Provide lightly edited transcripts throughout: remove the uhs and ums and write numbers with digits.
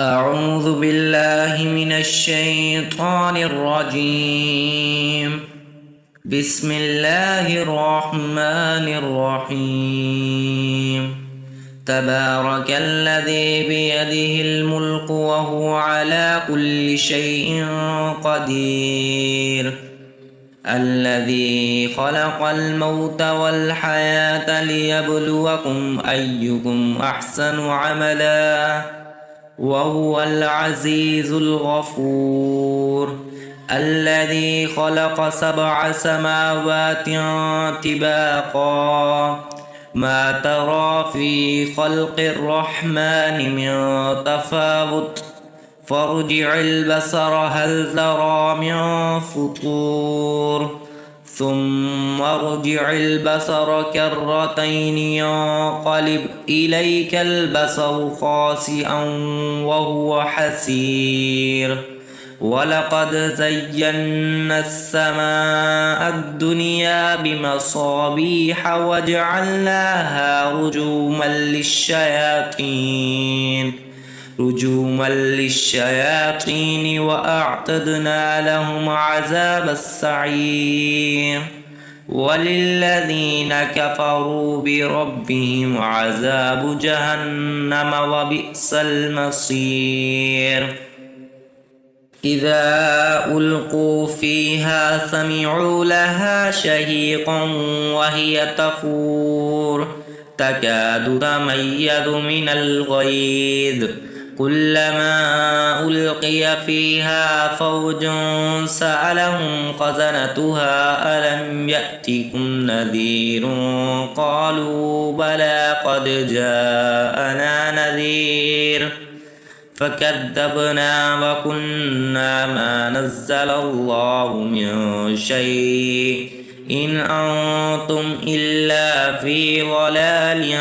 أعوذ بالله من الشيطان الرجيم. بسم الله الرحمن الرحيم. تبارك الذي بيده الملك وهو على كل شيء قدير. الذي خلق الموت والحياة ليبلوكم أيكم أحسن عملا وهو العزيز الغفور. الذي خلق 7 سماوات طباقا ما ترى في خلق الرحمن من تفاوت فارجع البصر هل ترى من فطور ثم ارجع البصر كرتين ينقلب إليك البصر خاسئا وهو حسير. ولقد زينا السماء الدنيا بمصابيح وجعلناها رجوما للشياطين وأعتدنا لهم عذاب السعير. وللذين كفروا بربهم عذاب جهنم وبئس المصير. إذا ألقوا فيها سمعوا لها شهيقا وهي تفور تكاد تميز من الغيظ كلما ألقي فيها فوج سألهم خزنتها ألم يأتكم نذير قالوا بلى قد جاءنا نذير فكذبنا وقلنا ما نزل الله من شيء إن أنتم إلا في ضلال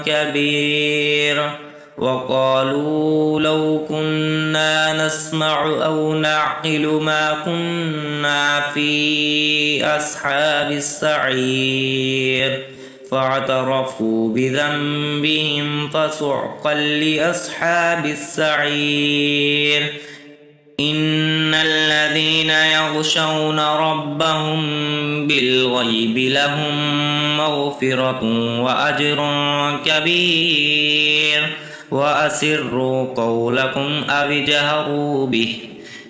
كبير. وقالوا لو كنا نسمع أو نعقل ما كنا في أصحاب السعير فاعترفوا بذنبهم فسحقا لأصحاب السعير. إن الذين يخشون ربهم بالغيب لهم مغفرة وأجر كبير. وأسروا قولكم أو اجهروا به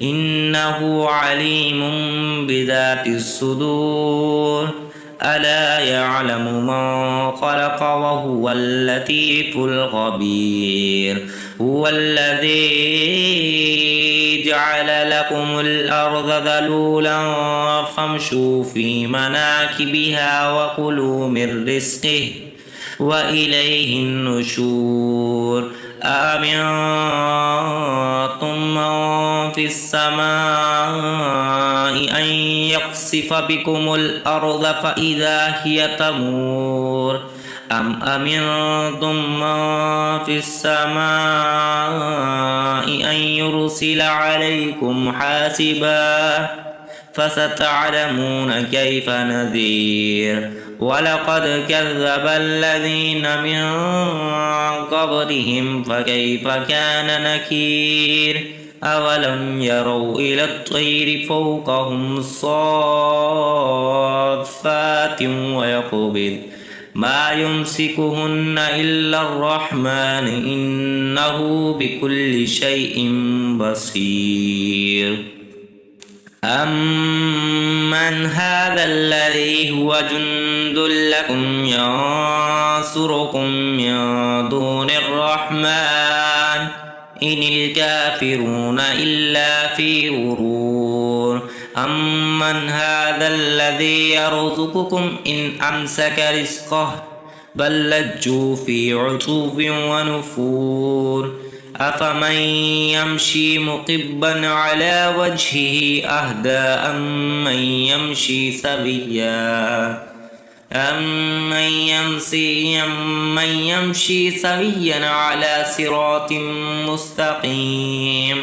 إنه عليم بذات الصدور. ألا يعلم من خلق وهو اللطيف الخبير. هو الذي جعل لكم الأرض ذلولا فامشوا في مناكبها وكلوا من رزقه وإليه النشور. أأمنتم من في السماء أن يقصف بكم الأرض فإذا هي تمور أم أمنتم من في السماء أن يرسل عليكم حاسبا فستعلمون كيف نذير. ولقد كذب الذين من قبلهم فكيف كان نكير. أولم يروا إلى الطير فوقهم صافات ويقبض ما يمسكهن إلا الرحمن إنه بكل شيء بصير. أمن هذا الذي هو جند لكم ينصركم من دون الرحمن إن الكافرون إلا في غرور. أمن هذا الذي يرزقكم إن أمسك رزقه بل لجوا في عتوب ونفور. أفمن يمشي مقبا على وجهه أهدى أمن يمشي سويا على صراط مستقيم.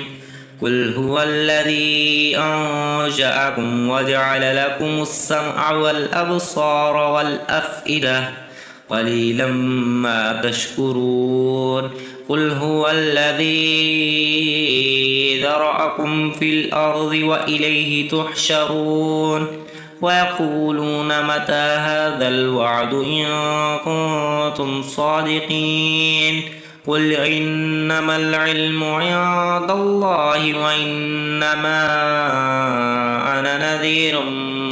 قل هو الذي أنشأكم وجعل لكم السمع والأبصار والأفئدة قليلا ما تشكرون. قل هو الذي ذرأكم في الأرض وإليه تحشرون ويقولون متى هذا الوعد إن كنتم صادقين قل إنما العلم عند الله وإنما أنا نذير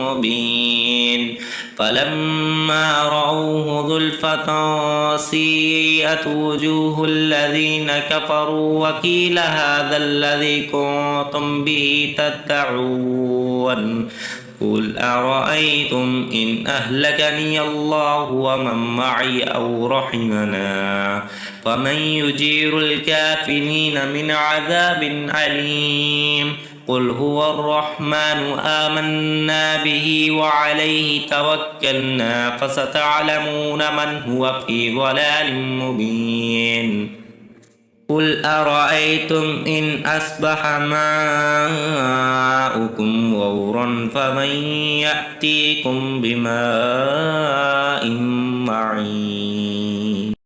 مبين فلما رأوه زلفة سيئت وجوه الذين كفروا وقيل هذا الذي كنتم به تدعون قل أرأيتم إن أهلكني الله ومن معي أو رحمنا فمن يجير الكافرين من عذاب أليم قل هو الرحمن آمنا به وعليه توكلنا فستعلمون من هو في ضلال مبين قل أرأيتم إن أصبح ماؤكم غورا فمن يأتيكم بماء معين